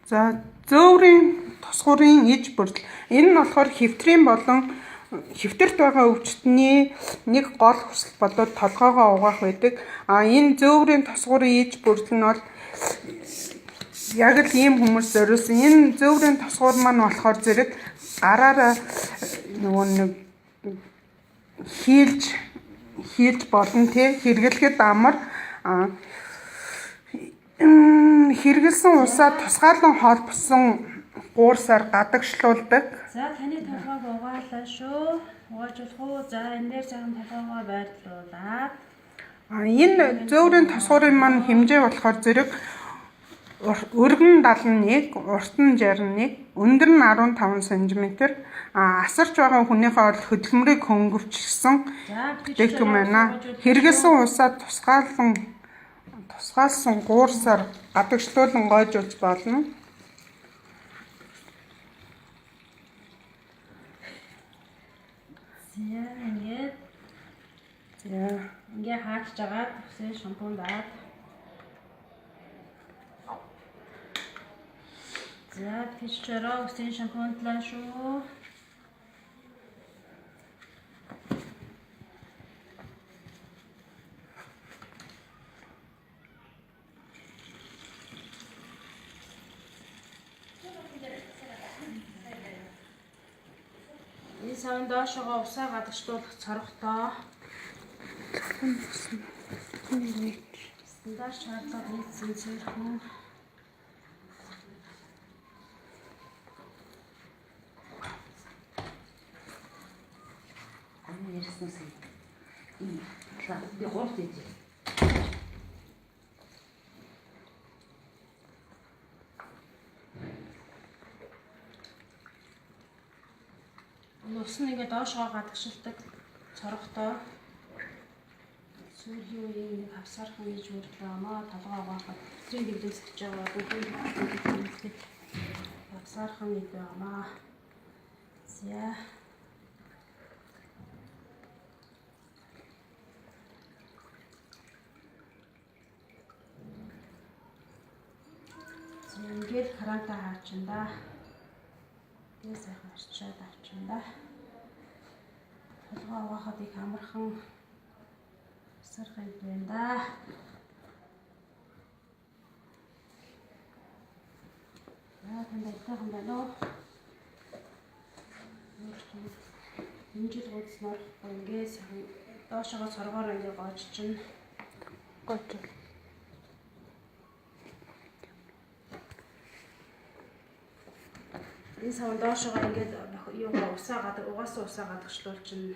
За зөөврийн тосгорын иж бүрдэл. Энэ нь болохоор хэвтрийн болон хэвтэрт байгаа өвчтний нэг гол хүсэл болоод толгоогоо угаах байдаг. Энэ зөөврийн тосгорын иж бүрдэл нь бол яг л ийм хүмүүс зориулсан. Энэ зөөврийн тосгор маань болохоор зэрэг гараараа нөгөө нэг хийлж болно тий, хэргэлэхэд амар хэргэлсэн усаа тусгаалan холбосон гуурсаар гадагшлуулдаг. За таны толгойг угаалаа шүү. Угаажуулах уу? За энэ дээр цагаан толгойгоо байрлуулаад. Энэ зөөврийн тосгорын маань хэмжээ болохоор зэрэг өргөн 71, урт нь 61, өндөр нь 15 см. Асарч байгаа хүнийхээ бол хөдөлмөрийг хөнгөвчлсөн бүтээгдэхүүн байна. Хэргэлсэн усаа тусгаалсан гуурсаар гадагшлуулан гойжуулж болно. За ингээд хаачж агаад үсээ шампунь даад. За тийчээрээ үсээ шампуньдлаа шүү. Энэ савн доошогоо усаа гадагшлуулах цорготой. Стандарт шаардлага хийсэн зэрхэн. Ярьснаас би хоолт хийж. Ус нь ингээд доошгоо гадагшилдаг цорготой. Сүүлийн үеийн нэг хавсаархан гэж үргэлээ толгоо угаахад хэвтрийн дэвлэгсэж байгаа бүгд хавсаархан нэг байгаамаа. За ингээд хараантаа хаачин да. Тэгээ сайхан арчаад авчин да. Толгоо угаахад их амархан сархан байна да. Тандайхан байна уу? Инжил гооцноор ингээд сайхан доошогоо цоргоор ингээд гоож чинь. Энэ савн доошогоо ингээд юугаа угаасан усаа гадагшлуул чинь